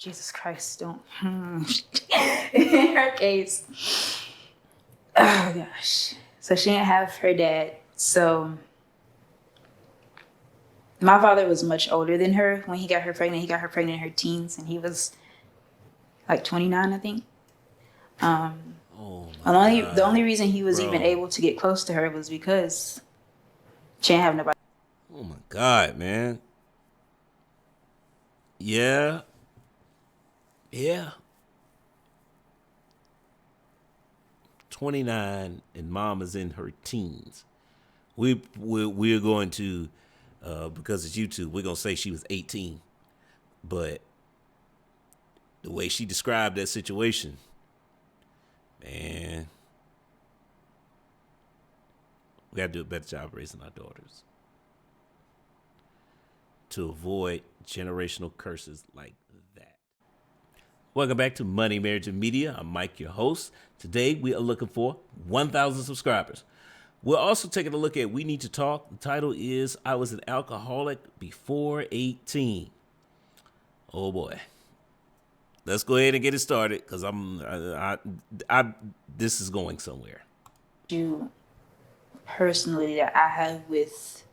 Jesus Christ, don't. In her case, oh gosh. So she didn't have her dad. So my father was much older than her when he got her pregnant. He got her pregnant in her teens, and he was like 29, I think. Oh The my only God, the only reason he was bro. even able to get close to her was because she didn't have nobody. Oh my God, man. Yeah. 29 and mom is in her teens. We're going to, because it's YouTube, we're going to say she was 18. But the way she described that situation, man, we got to do a better job raising our daughters to avoid generational curses like that. Welcome back to Money, Marriage, and Media. I'm Mike, your host. Today, we are looking for 1,000 subscribers. We're also taking a look at We Need to Talk. The title is I Was an Alcoholic Before 18. Oh boy. Let's go ahead and get it started because this is going somewhere. You personally that I have with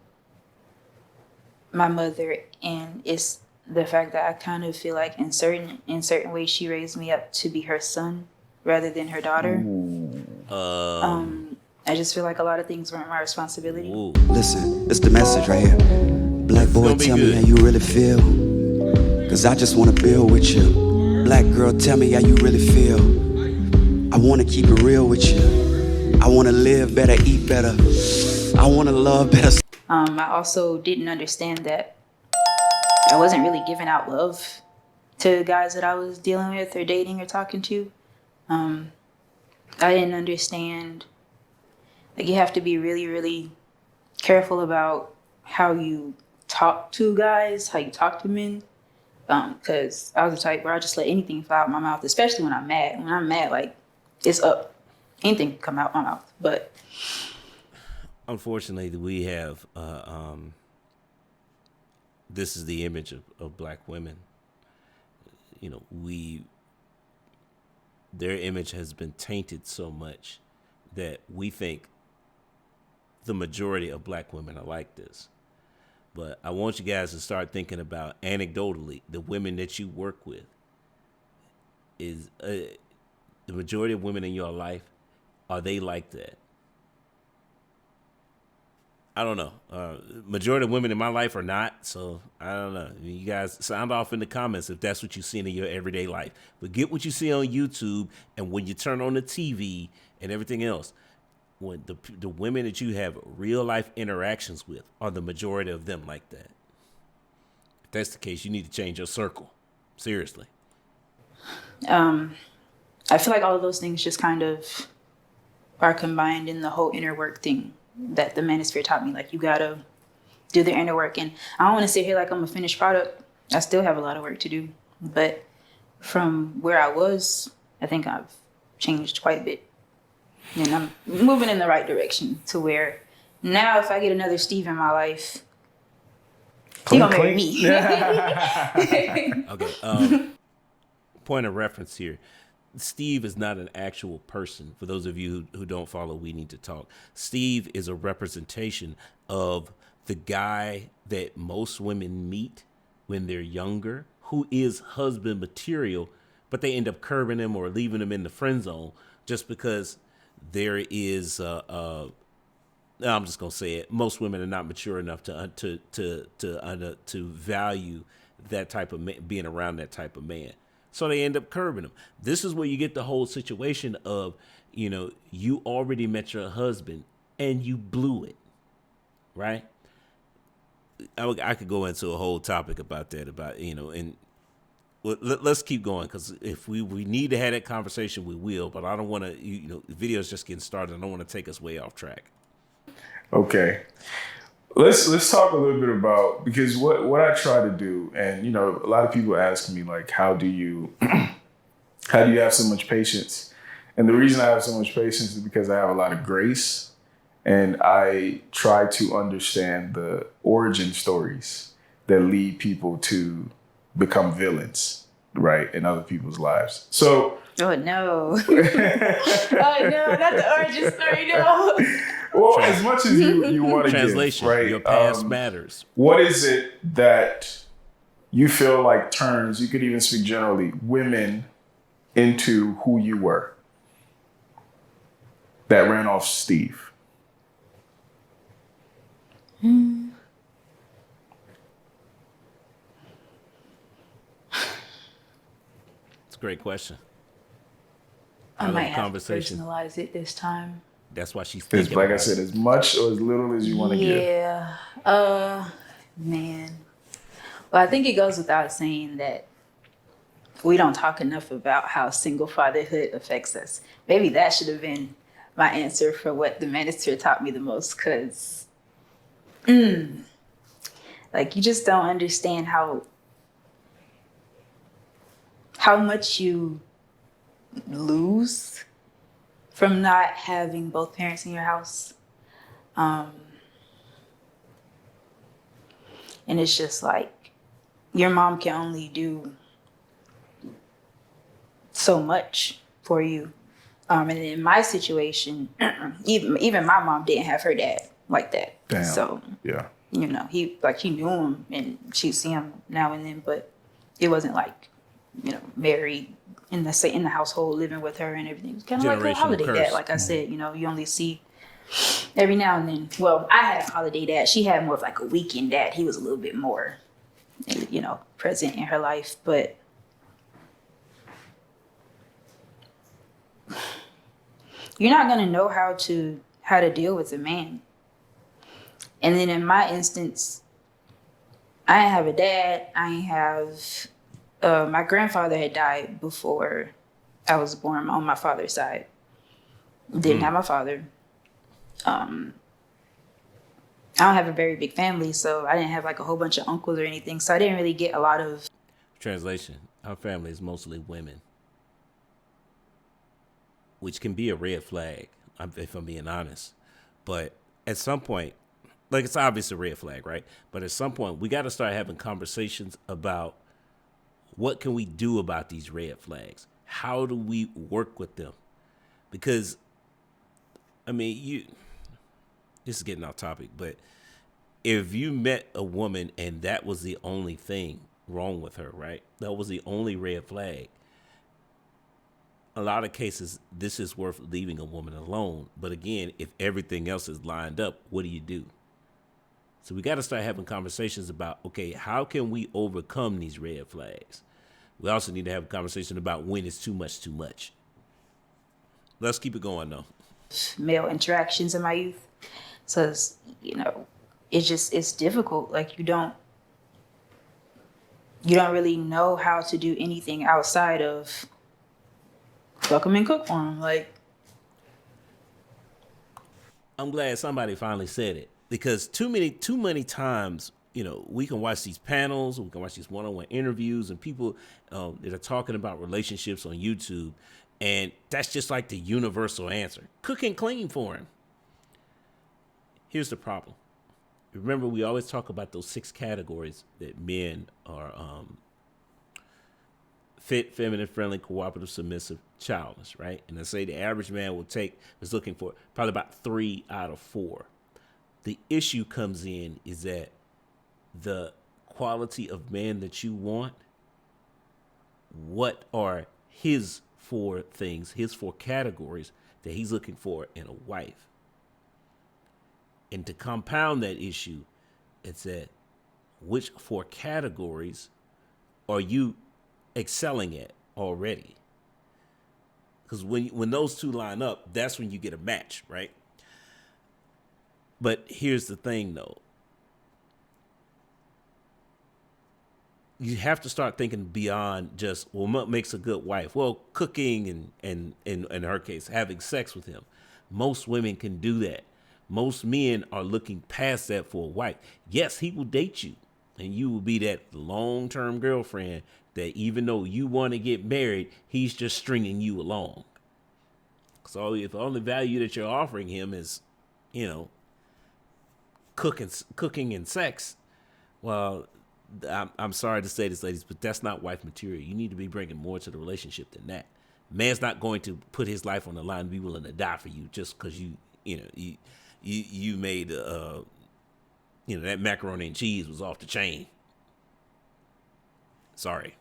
my mother, and it's the fact that I kind of feel like in certain ways she raised me up to be her son rather than her daughter. I just feel like a lot of things weren't my responsibility. Ooh. Listen, it's the message right here. Black boy, tell me how you really feel, cause I just wanna build with you. Black girl, tell me how you really feel. I wanna keep it real with you. I wanna live better, eat better. I wanna love better. I also didn't understand that I wasn't really giving out love to guys that I was dealing with or dating or talking to. I didn't understand, like, you have to be really, really careful about how you talk to guys, how you talk to men. Because I was the type where I just let anything fly out my mouth, especially when I'm mad. When I'm mad, like, it's up. Anything can come out my mouth. But unfortunately, we have this is the image of black women. You know, their image has been tainted so much that we think the majority of black women are like this. But I want you guys to start thinking about, anecdotally, the women that you work with. Is the majority of women in your life, are they like that? I don't know. Majority of women in my life are not, so I don't know. You guys sound off in the comments if that's what you see in your everyday life. But get what you see on YouTube, and when you turn on the TV and everything else, when the women that you have real life interactions with, are the majority of them like that? If that's the case, you need to change your circle. Seriously. I feel like all of those things just kind of are combined in the whole inner work thing that the manosphere taught me. Like, you gotta do the inner work. And I don't want to sit here like I'm a finished product. I still have a lot of work to do. But from where I was, I think I've changed quite a bit. And I'm moving in the right direction to where now if I get another Steve in my life, he's gonna marry me. Okay. Point of reference here. Steve is not an actual person. For those of you who don't follow We Need to Talk, Steve is a representation of the guy that most women meet when they're younger, who is husband material, but they end up curbing him or leaving him in the friend zone just because there is I'm just gonna say it. Most women are not mature enough to value that type of being around that type of man. So they end up curbing him. This is where you get the whole situation of, you already met your husband and you blew it, right? I could go into a whole topic about that, and let's keep going, because if we need to have that conversation, we will. But I don't want to, the video's just getting started. I don't want to take us way off track. Okay. Let's talk a little bit about, because what I try to do, and a lot of people ask me, like, how do you have so much patience? And the reason I have so much patience is because I have a lot of grace, and I try to understand the origin stories that lead people to become villains. right, in other people's lives. So, Oh no! Oh no! Not the origin story. No. well, as much as you want to give, Translation, right? your past matters. What is it that you feel like turns? You could even speak generally, women into who you were. That ran off Steve. It's a great question. I might have to conversation. personalize it this time. That's why she's It's thinking. like I about said, it. as much or as little as you want to give. Yeah. Man. Well, I think it goes without saying that we don't talk enough about how single fatherhood affects us. Maybe that should have been my answer for what the minister taught me the most, because like, you just don't understand how much you lose from not having both parents in your house. And it's just like, your mom can only do so much for you. And in my situation, even my mom didn't have her dad like that. Damn. So, Yeah. you know, he knew him and she'd see him now and then, but it wasn't like, you know, married in the household, living with her and everything. It was kind of like a Generational holiday curse. dad. Like I said, you know, you only see every now and then. Well, I had a holiday dad. She had more of like a weekend dad. He was a little bit more, you know, present in her life. But you're not gonna know how to deal with a man. And then in my instance, I didn't have a dad. I didn't have my grandfather had died before I was born on my father's side. Didn't have my father. I don't have a very big family, so I didn't have like a whole bunch of uncles or anything. So I didn't really get a lot of. Translation: our family is mostly women, which can be a red flag, if I'm being honest. But at some point, like, it's obvious a red flag, right? But at some point, we got to start having conversations about what can we do about these red flags? How do we work with them? Because, I mean, this is getting off topic, but if you met a woman and that was the only thing wrong with her, right? That was the only red flag. A lot of cases, this is worth leaving a woman alone. But again, if everything else is lined up, what do you do? So we got to start having conversations about, okay, how can we overcome these red flags? We also need to have a conversation about when it's too much, too much. Let's keep it going, though. Male interactions in my youth. So, you know, it's difficult. Like, you don't really know how to do anything outside of fuck them and cook for them. Like, I'm glad somebody finally said it, because too many times, you know, we can watch these panels, we can watch these one-on-one interviews, and people that are talking about relationships on YouTube, and that's just like the universal answer: cook and clean for him. Here's the problem. Remember, we always talk about those 6 categories that men are: fit, feminine, friendly, cooperative, submissive, childless, right? And I say the average man is looking for probably about 3 out of 4. The issue comes in is that the quality of man that you want, what are his 4 things, his 4 categories that he's looking for in a wife? And to compound that issue, it's that which 4 categories are you excelling at already? Because when those 2 line up, that's when you get a match, right? But here's the thing, though. You have to start thinking beyond just, well, what makes a good wife? Well, cooking and in her case, having sex with him. Most women can do that. Most men are looking past that for a wife. Yes, he will date you, and you will be that long-term girlfriend that even though you want to get married, he's just stringing you along. So if the only value that you're offering him is, you know, cooking and sex, well, I'm sorry to say this, ladies, but that's not wife material. You need to be bringing more to the relationship than that. Man's not going to put his life on the line and be willing to die for you just because you made that macaroni and cheese was off the chain. Sorry.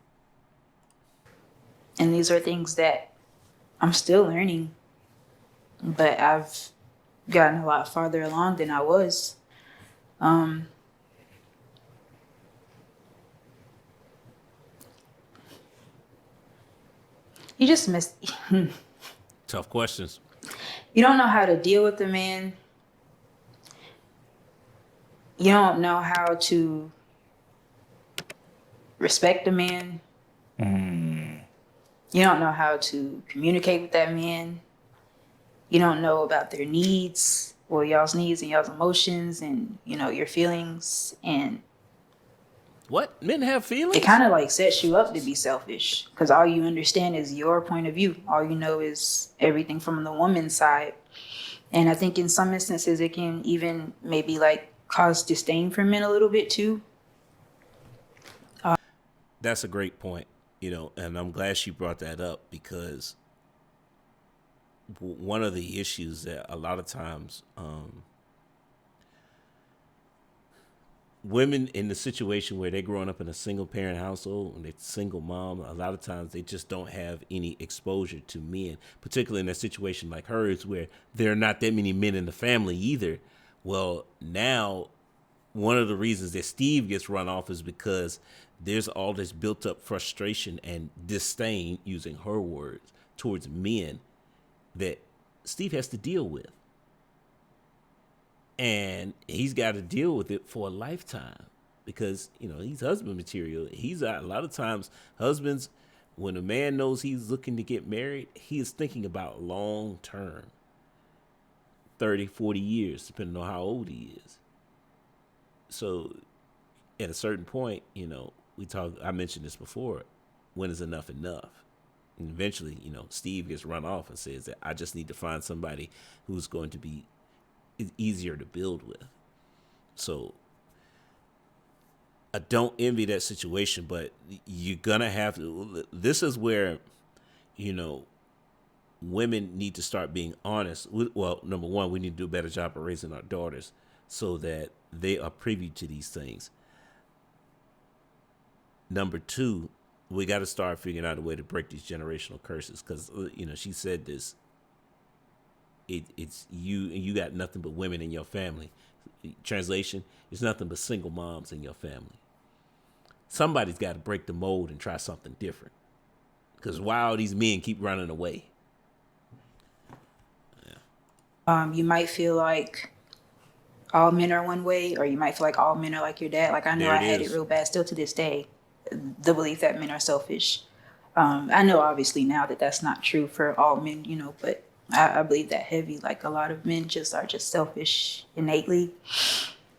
And these are things that I'm still learning, but I've gotten a lot farther along than I was. You just miss. Tough questions. You don't know how to deal with the man. You don't know how to respect the man. You don't know how to communicate with that man. You don't know about their needs, or y'all's needs and y'all's emotions and, your feelings. And What? Men have feelings? it kind of like sets you up to be selfish because all you understand is your point of view. All you know is everything from the woman's side. And I think in some instances it can even maybe like cause disdain for men a little bit too. That's a great point, and I'm glad she brought that up because one of the issues that a lot of times women in the situation where they're growing up in a single parent household and they're single mom, a lot of times they just don't have any exposure to men, particularly in a situation like hers where there are not that many men in the family either. Well, now one of the reasons that Steve gets run off is because there's all this built up frustration and disdain, using her words, towards men that Steve has to deal with. And he's got to deal with it for a lifetime because, he's husband material. He's a lot of times husbands, when a man knows he's looking to get married, he is thinking about long term, 30, 40 years, depending on how old he is. So at a certain point, I mentioned this before, when is enough enough? And eventually, Steve gets run off and says that I just need to find somebody who's going to be easier to build with. So I don't envy that situation, but you're going to have to, this is where, women need to start being honest. Well, number one, we need to do a better job of raising our daughters so that they are privy to these things. Number two, we got to start figuring out a way to break these generational curses because, she said this. It's you got nothing but women in your family. Translation, it's nothing but single moms in your family. Somebody's got to break the mold and try something different. Because why all these men keep running away? Yeah. You might feel like all men are one way, or you might feel like all men are like your dad. Like I know There I it had is. it real bad still to this day, the belief that men are selfish. I know obviously now that that's not true for all men, but I believe that heavy. Like a lot of men are just selfish innately,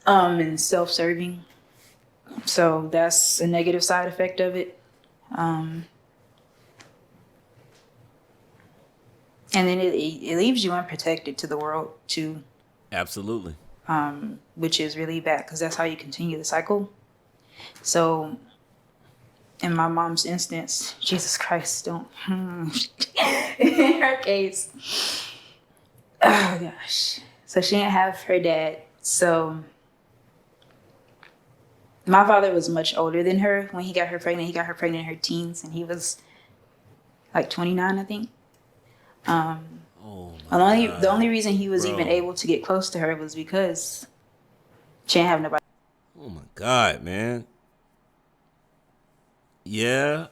and self-serving. So that's a negative side effect of it. And then it leaves you unprotected to the world too, Absolutely. which is really bad because that's how you continue the cycle. So in my mom's instance, Jesus Christ, don't. In her case, oh gosh. So she didn't have her dad. So my father was much older than her when he got her pregnant. He got her pregnant in her teens, and he was like 29, I think. Oh The only reason he was Bro. even able to get close to her was because she didn't have nobody. Oh my God, man. Yeah.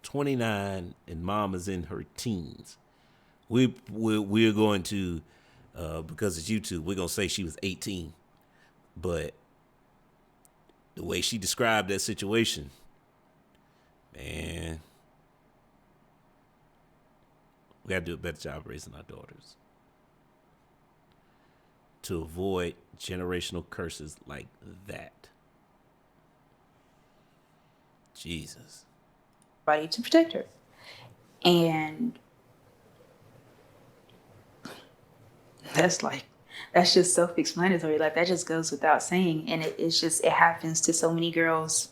29 and mom is in her teens. We're going to, because it's YouTube, we're going to say she was 18. But the way she described that situation, man, we got to do a better job raising our daughters to avoid generational curses like that. Jesus. To protect her. And that's that's just self-explanatory. Like that just goes without saying, and it happens to so many girls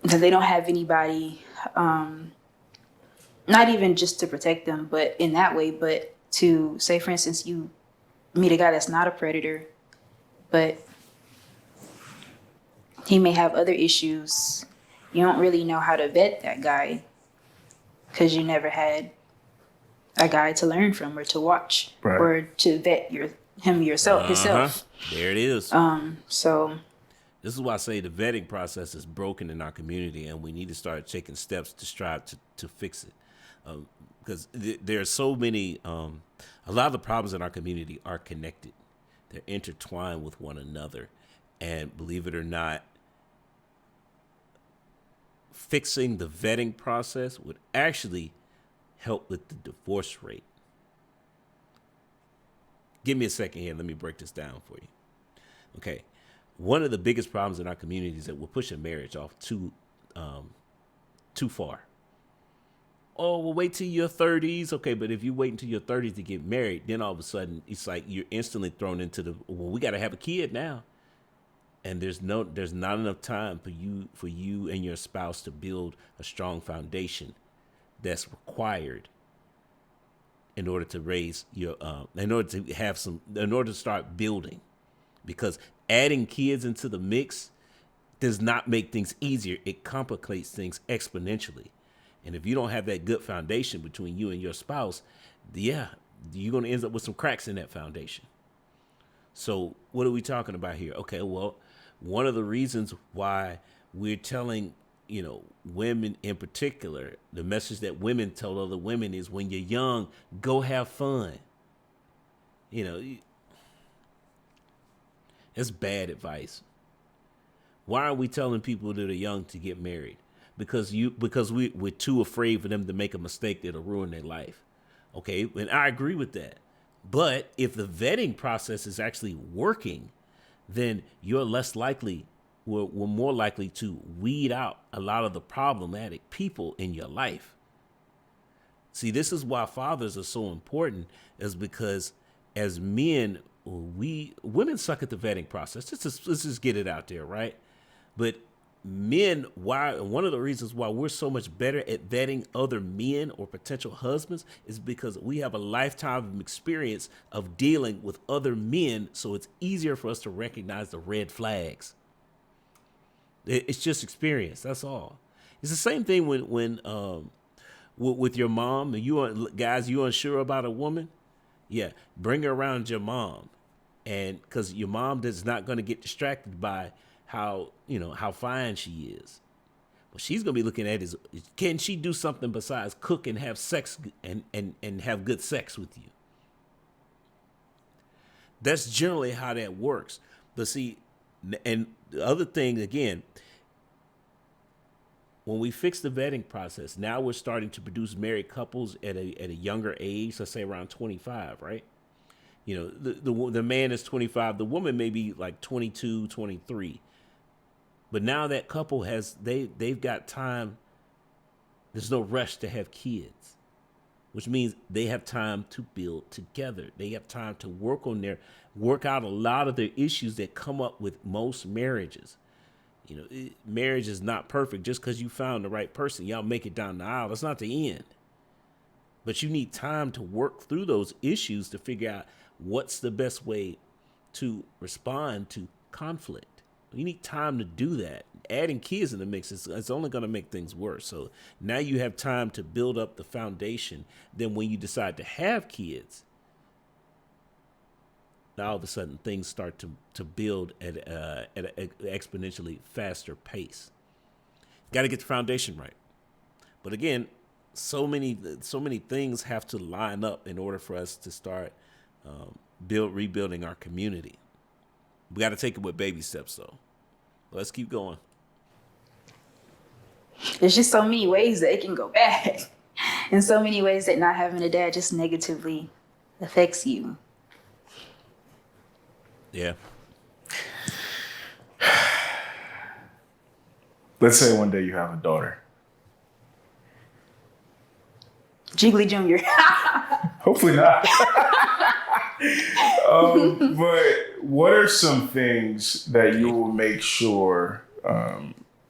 that they don't have anybody, not even just to protect them, but in that way, but to say, for instance, you meet a guy that's not a predator, but he may have other issues. You don't really know how to vet that guy because you never had a guy to learn from or to watch or to vet himself. There it is. So this is why I say the vetting process is broken in our community, and we need to start taking steps to strive to fix it. Because there are so many, a lot of the problems in our community are connected. They're intertwined with one another. And believe it or not, fixing the vetting process would actually help with the divorce rate. Give me a second here. Let me break this down for you. Okay. One of the biggest problems in our community is that we're pushing marriage off too far. Oh, well, wait till your 30s. Okay, but if you wait until your 30s to get married, then all of a sudden it's like you're instantly thrown into we got to have a kid now. And there's not enough time for you and your spouse to build a strong foundation that's required in order to raise your in order to start building. Because adding kids into the mix does not make things easier. It complicates things exponentially. And if you don't have that good foundation between you and your spouse, you're going to end up with some cracks in that foundation. So what are we talking about here? Okay, well, one of the reasons why we're telling, women in particular, the message that women tell other women is when you're young, go have fun. It's bad advice. Why are we telling people that are young to get married? Because we're too afraid for them to make a mistake that'll ruin their life. Okay, and I agree with that. But if the vetting process is actually working, then you're we're more likely to weed out a lot of the problematic people in your life. See, this is why fathers are so important, is because as men, women suck at the vetting process. Let's just get it out there, right? But men, one of the reasons why we're so much better at vetting other men or potential husbands is because we have a lifetime of experience of dealing with other men, so it's easier for us to recognize the red flags. It's just experience, that's all. It's the same thing when with your mom, and you unsure about a woman, bring her around your mom, and because your mom is not going to get distracted by how fine she is. What she's gonna be looking at is, can she do something besides cook and have sex and have good sex with you? That's generally how that works. But see, and the other thing, again, when we fix the vetting process, now we're starting to produce married couples at a younger age, let's say around 25, right? The man is 25, the woman may be like 22, 23. But now that couple they've got time. There's no rush to have kids, which means they have time to build together. They have time to work out a lot of the issues that come up with most marriages. Marriage is not perfect. Just because you found the right person, y'all make it down the aisle. That's not the end. But you need time to work through those issues to figure out what's the best way to respond to conflict. You need time to do that. Adding kids in the mix it's only going to make things worse. So now you have time to build up the foundation. Then when you decide to have kids, now all of a sudden things start to build at an exponentially faster pace. Got to get the foundation right. But again, so many things have to line up in order for us to start rebuilding our community. We got to take it with baby steps, though. Let's keep going. There's just so many ways that it can go bad, and so many ways that not having a dad just negatively affects you. Yeah. Let's say one day you have a daughter. Jiggly Jr. Hopefully not. But what are some things that you will make sure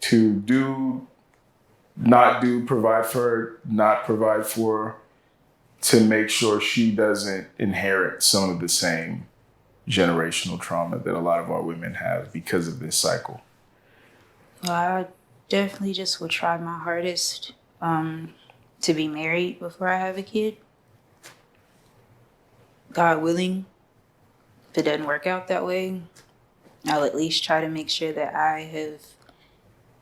to do, not do, provide for, not provide for, to make sure she doesn't inherit some of the same generational trauma that a lot of our women have because of this cycle? Well, I definitely just will try my hardest to be married before I have a kid. God willing, if it doesn't work out that way, I'll at least try to make sure that I have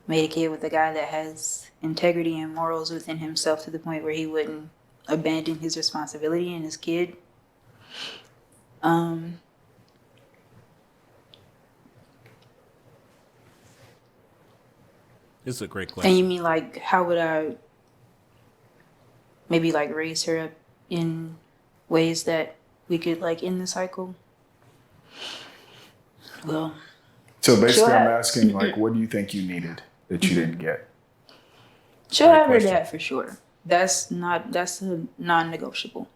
made a kid with a guy that has integrity and morals within himself to the point where he wouldn't abandon his responsibility and his kid. This is a great And question. you mean like, how would I maybe like raise her up in ways that we could like end the cycle? Well, So basically, Sure. I'm asking, like, what do you think you needed that you didn't get? she'll Great have her question. dad for sure. That's a non-negotiable.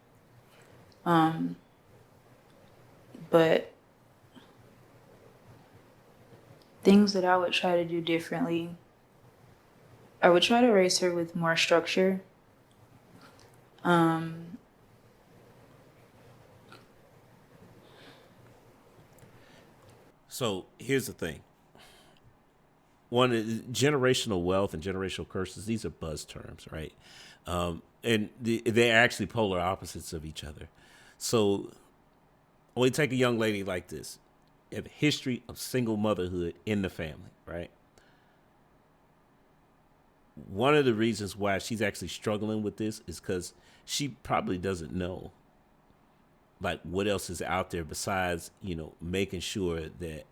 But things that I would try to do differently, I would try to raise her with more structure. So here's the thing. One generational wealth and generational curses, these are buzz terms, right? And they're actually polar opposites of each other. So when we take a young lady like this, you have a history of single motherhood in the family, right? One of the reasons why she's actually struggling with this is because she probably doesn't know like what else is out there besides, making sure that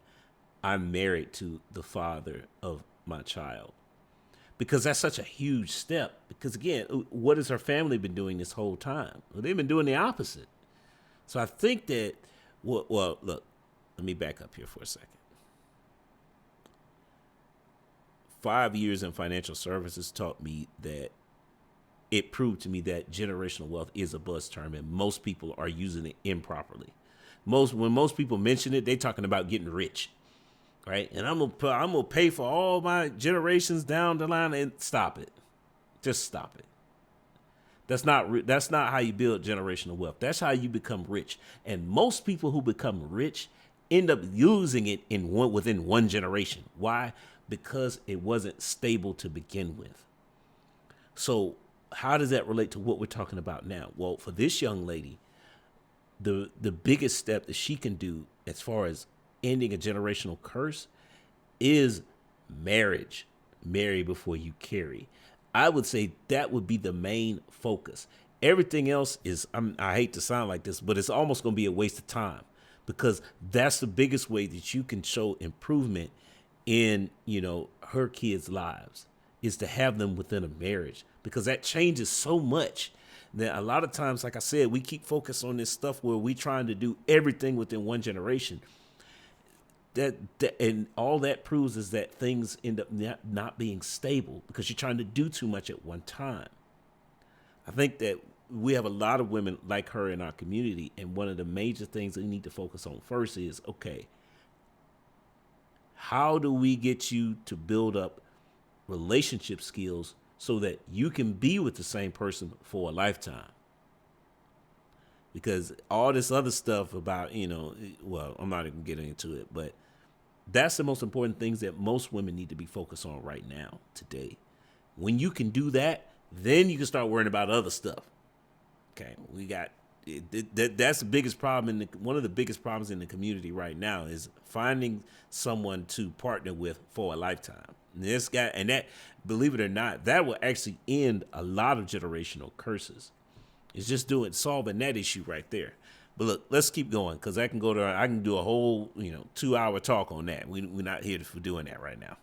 I'm married to the father of my child. Because that's such a huge step. Because again, what has her family been doing this whole time? Well, they've been doing the opposite. So I think that, well, look, let me back up here for a second. 5 years in financial services taught me that it proved to me that generational wealth is a buzz term and most people are using it improperly. When most people mention it, they're talking about getting rich, right? And I'm gonna pay for all my generations down the line. And stop it, just stop it. That's not how you build generational wealth. That's how you become rich. And most people who become rich end up using it within one generation. Why? Because it wasn't stable to begin with. So how does that relate to what we're talking about now? Well, for this young lady, the biggest step that she can do as far as ending a generational curse is marriage. Marry before you carry. I would say that would be the main focus. Everything else is, I hate to sound like this, but it's almost going to be a waste of time because that's the biggest way that you can show improvement in, her kids' lives is to have them within a marriage because that changes so much that a lot of times, like I said, we keep focused on this stuff where we trying to do everything within one generation. That and all that proves is that things end up not being stable because you're trying to do too much at one time. I think that we have a lot of women like her in our community, and one of the major things that we need to focus on first is, okay, how do we get you to build up relationship skills so that you can be with the same person for a lifetime? Because all this other stuff about, well, I'm not even getting into it, but that's the most important things that most women need to be focused on right now, today. When you can do that, then you can start worrying about other stuff. Okay, we got that's the biggest problem one of the biggest problems in the community right now is finding someone to partner with for a lifetime. This guy, and that, believe it or not, that will actually end a lot of generational curses. It's just solving that issue right there. But look, let's keep going because I can do a whole 2-hour talk on that. We're not here for doing that right now.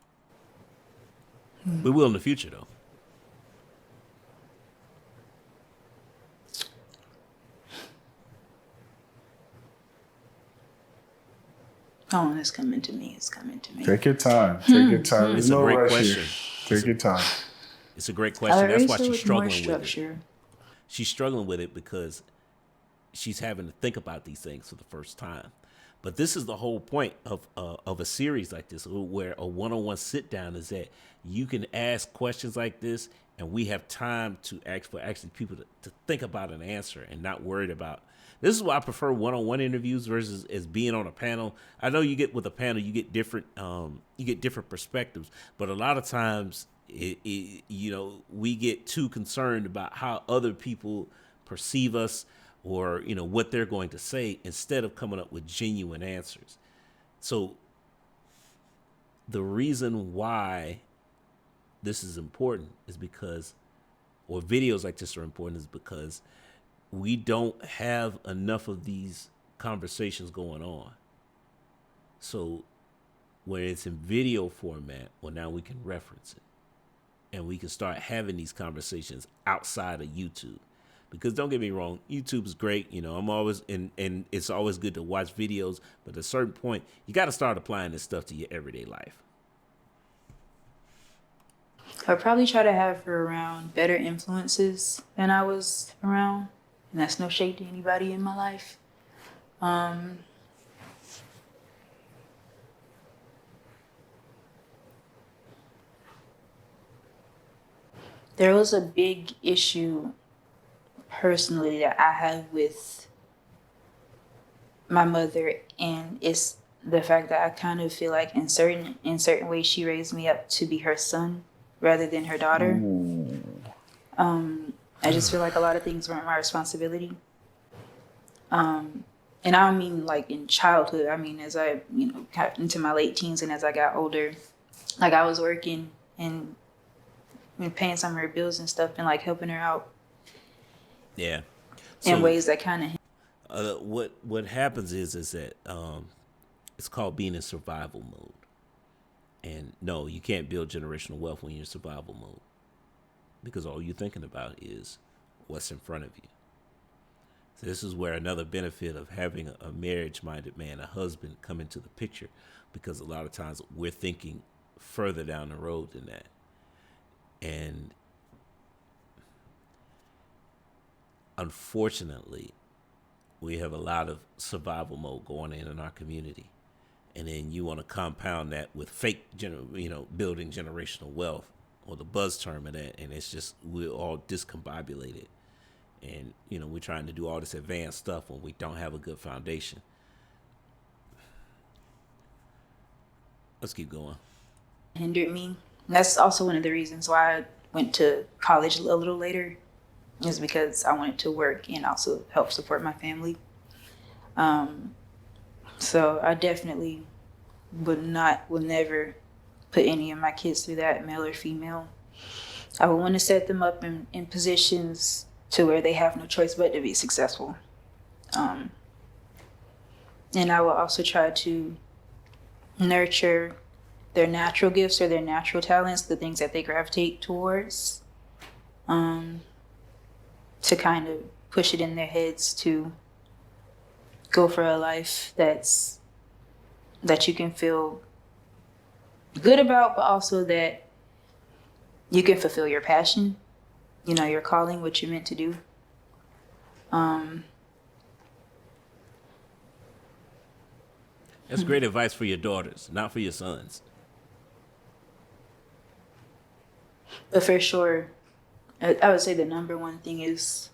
We will in the future though. Oh, it's coming to me. It's coming to me. Take your time. Take your time. It's There's a no great rush question. here. Take your time. It's a great question. That's why she's struggling with it. structure. She's struggling with it because she's having to think about these things for the first time. But this is the whole point of a series like this, where a one-on-one sit down is that you can ask questions like this, and we have time to ask for actually people to think about an answer and not worried about. This is why I prefer one-on-one interviews versus as being on a panel. I know you get with a panel, you get different perspectives, but a lot of times, we get too concerned about how other people perceive us, or what they're going to say, instead of coming up with genuine answers. So the reason why this is important is because, or videos like this are important, is because we don't have enough of these conversations going on. So when it's in video format, well, now we can reference it, and we can start having these conversations outside of YouTube. Because don't get me wrong, YouTube is great. I'm always, and it's always good to watch videos. But at a certain point, you got to start applying this stuff to your everyday life. I'd probably try to have her around better influences than I was around. And that's no shade to anybody in my life. There was a big issue personally that I have with my mother, and it's the fact that I kind of feel like in certain ways she raised me up to be her son rather than her daughter. I just feel like a lot of things weren't my responsibility. And I don't mean like in childhood. I mean as I got into my late teens and as I got older, like I was working and paying some of her bills and stuff and like helping her out. Yeah. In ways that kind of what happens is that it's called being in survival mode. And no, you can't build generational wealth when you're in survival mode, because all you're thinking about is what's in front of you. So this is where another benefit of having a marriage-minded man, a husband, come into the picture, because a lot of times we're thinking further down the road than that. And unfortunately, we have a lot of survival mode going in our community. And then you want to compound that with fake, building generational wealth, or the buzz term of that. And it's just, we're all discombobulated. And, we're trying to do all this advanced stuff when we don't have a good foundation. Let's keep going. hindered me. And that's also one of the reasons why I went to college a little later, is because I wanted to work and also help support my family. So I definitely would never put any of my kids through that, male or female. I would want to set them up in positions to where they have no choice but to be successful. And I will also try to nurture their natural gifts or their natural talents, the things that they gravitate towards, to kind of push it in their heads to go for a life that you can feel good about, but also that you can fulfill your passion, your calling, what you're meant to do. That's great advice for your daughters, not for your sons. But for sure, I would say the number one thing is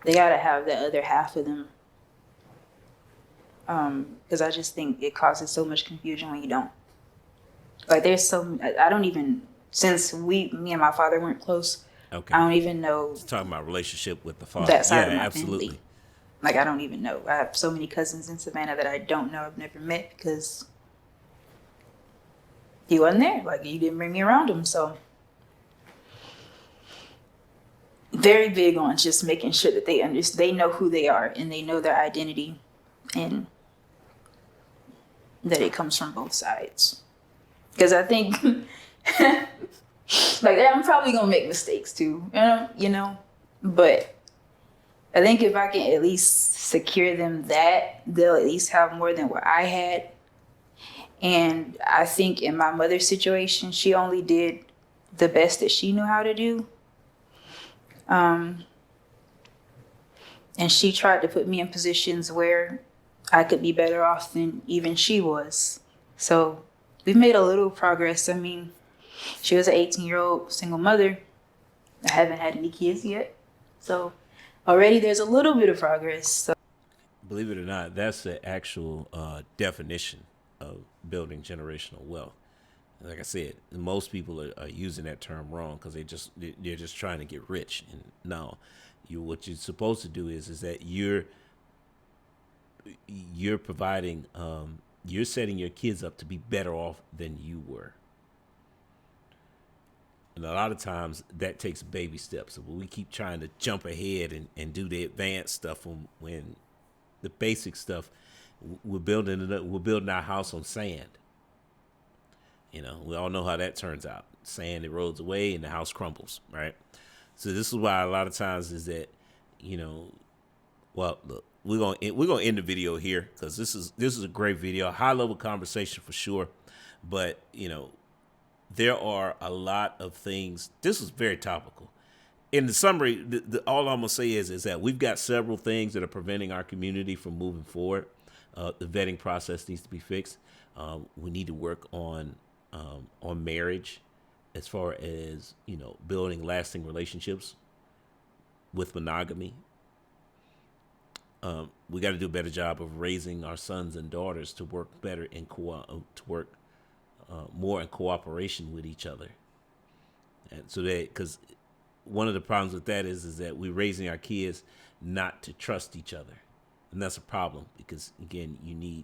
they gotta have the other half of them. Because I just think it causes so much confusion when you don't. Like I don't even, since me and my father weren't close, Okay. I don't even know. Just talking about relationship with the father. That side of my absolutely. family. Like, I don't even know. I have so many cousins in Savannah that I don't know, I've never met, because he wasn't there. Like, you didn't bring me around him. So very big on just making sure that they know who they are and they know their identity, and that it comes from both sides. Because I think, like, I'm probably going to make mistakes too, but I think if I can at least secure them that, they'll at least have more than what I had. And I think in my mother's situation, she only did the best that she knew how to do. And she tried to put me in positions where I could be better off than even she was. So we've made a little progress. I mean, she was an 18-year-old single mother. I haven't had any kids yet. So already there's a little bit of progress. So Believe it or not, that's the actual definition of building generational wealth. Like I said, most people are using that term wrong because they're just trying to get rich. And no, what you're supposed to do is that you're providing you're setting your kids up to be better off than you were. And a lot of times that takes baby steps. So we keep trying to jump ahead and do the advanced stuff when the basic stuff, we're building our house on sand. You know, we all know how that turns out. Sand erodes away and the house crumbles, right? So this is why a lot of times is that, you know, well, look, we're gonna end the video here because this is a great video, high level conversation for sure. But you know, there are a lot of things. This is very topical. In the summary, all I'm gonna say is that we've got several things that are preventing our community from moving forward. The vetting process needs to be fixed. We need to work on marriage, as far as, you know, building lasting relationships with monogamy. We got to do a better job of raising our sons and daughters to work better more in cooperation with each other. And so because one of the problems with that is that we're raising our kids not to trust each other. And that's a problem because, again, you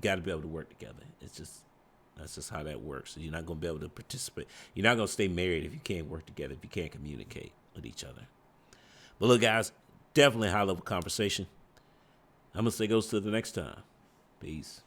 got to be able to work together. That's just how that works. So you're not going to be able to participate. You're not going to stay married if you can't work together, if you can't communicate with each other. But look, guys, definitely a high level conversation. I'm going to say goes to the next time. Peace.